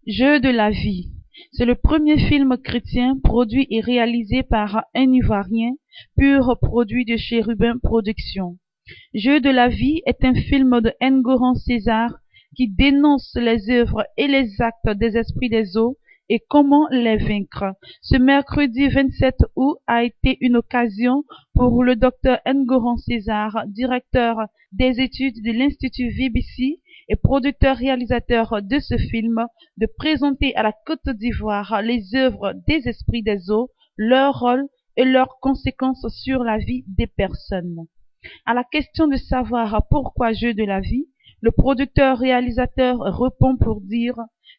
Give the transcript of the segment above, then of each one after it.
Jeux de la vie. C'est le premier film chrétien produit et réalisé par un Ivoirien, pur produit de Chérubin Productions. Jeux de la vie est un film de Ngoran César qui dénonce les œuvres et les actes des esprits des eaux et comment les vaincre. Ce mercredi 27 août a été une occasion pour le docteur Ngoran César, directeur des études de l'Institut VBC et producteur-réalisateur de ce film, de présenter à la Côte d'Ivoire les œuvres des esprits des eaux, leur rôle et leurs conséquences sur la vie des personnes. À la question de savoir pourquoi jeu de la vie, le producteur-réalisateur répond pour dire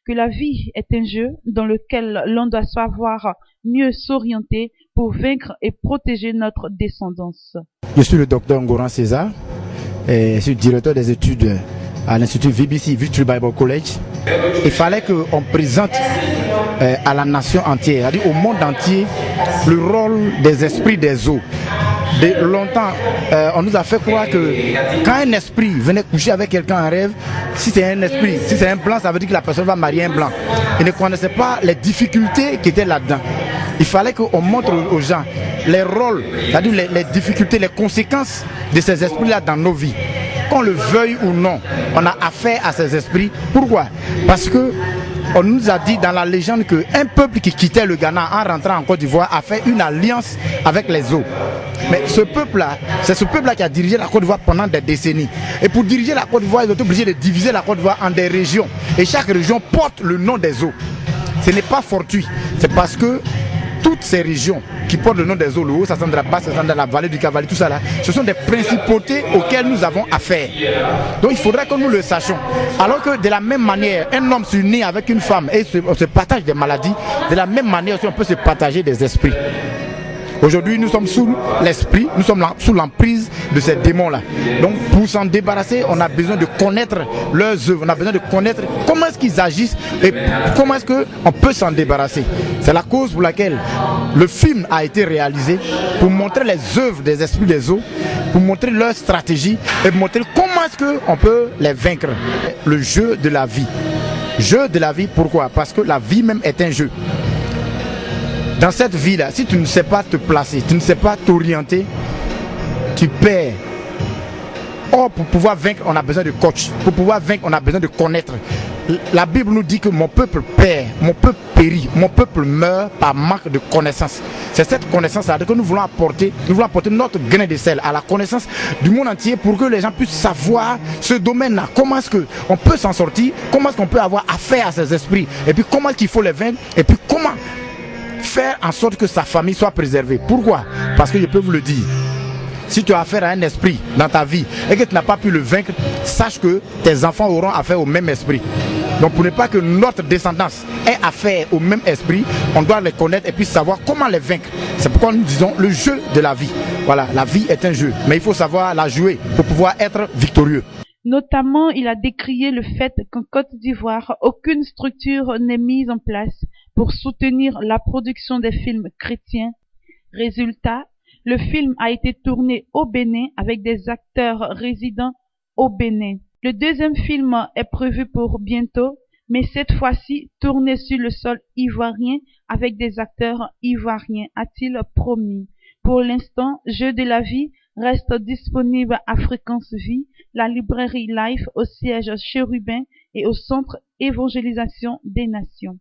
que la vie est un jeu dans lequel l'on doit savoir mieux s'orienter pour vaincre et protéger notre descendance. Je suis le docteur Ngoran César, et je suis directeur des études à l'Institut VBC, Victory Bible College. Il fallait qu'on présente à la nation entière, c'est-à-dire au monde entier, le rôle des esprits des eaux. De longtemps, on nous a fait croire que quand un esprit venait coucher avec quelqu'un en rêve, si c'est un esprit, si c'est un blanc, ça veut dire que la personne va marier un blanc. Ils ne connaissaient pas les difficultés qui étaient là-dedans. Il fallait qu'on montre aux gens les rôles, c'est-à-dire les difficultés, les conséquences de ces esprits-là dans nos vies. Qu'on le veuille ou non, on a affaire à ces esprits. Pourquoi? Parce que on nous a dit dans la légende qu'un peuple qui quittait le Ghana en rentrant en Côte d'Ivoire a fait une alliance avec les eaux. Mais ce peuple-là, c'est ce peuple-là qui a dirigé la Côte d'Ivoire pendant des décennies. Et pour diriger la Côte d'Ivoire, ils ont été obligés de diviser la Côte d'Ivoire en des régions. Et chaque région porte le nom des eaux. Ce n'est pas fortuit, c'est parce que toutes ces régions qui portent le nom des eaux, le haut, ça sent de la basse, ça sent de la vallée du Cavalier, tout ça là, ce sont des principautés auxquelles nous avons affaire. Donc il faudrait que nous le sachions. Alors que de la même manière, un homme s'unit avec une femme et se partage des maladies, de la même manière aussi on peut se partager des esprits. Aujourd'hui, nous sommes sous l'esprit, nous sommes sous l'emprise de ces démons-là. Donc, pour s'en débarrasser, on a besoin de connaître leurs œuvres, on a besoin de connaître comment est-ce qu'ils agissent et comment est-ce qu'on peut s'en débarrasser. C'est la cause pour laquelle le film a été réalisé, pour montrer les œuvres des esprits des eaux, pour montrer leur stratégie et pour montrer comment est-ce qu'on peut les vaincre. Le jeu de la vie. Jeu de la vie, pourquoi? Parce que la vie même est un jeu. Dans cette vie-là, si tu ne sais pas te placer, tu ne sais pas t'orienter, tu perds. Or, pour pouvoir vaincre, on a besoin de coach. Pour pouvoir vaincre, on a besoin de connaître. La Bible nous dit que mon peuple perd, mon peuple périt, mon peuple meurt par manque de connaissance. C'est cette connaissance-là que nous voulons apporter notre grain de sel à la connaissance du monde entier pour que les gens puissent savoir ce domaine-là. Comment est-ce qu'on peut s'en sortir, comment est-ce qu'on peut avoir affaire à ces esprits, et puis comment est-ce qu'il faut les vaincre, et puis comment faire en sorte que sa famille soit préservée. Pourquoi? Parce que je peux vous le dire, si tu as affaire à un esprit dans ta vie et que tu n'as pas pu le vaincre, sache que tes enfants auront affaire au même esprit. Donc pour ne pas que notre descendance ait affaire au même esprit, on doit les connaître et puis savoir comment les vaincre. C'est pourquoi nous disons le jeu de la vie. Voilà, la vie est un jeu, mais il faut savoir la jouer pour pouvoir être victorieux. Notamment, il a décrié le fait qu'en Côte d'Ivoire, aucune structure n'est mise en place pour soutenir la production des films chrétiens. Résultat, le film a été tourné au Bénin avec des acteurs résidents au Bénin. Le deuxième film est prévu pour bientôt, mais cette fois-ci tourné sur le sol ivoirien avec des acteurs ivoiriens, a-t-il promis. Pour l'instant, Jeux de la vie reste disponible à Fréquence Vie, la librairie Life au siège Chérubin et au Centre Évangélisation des Nations.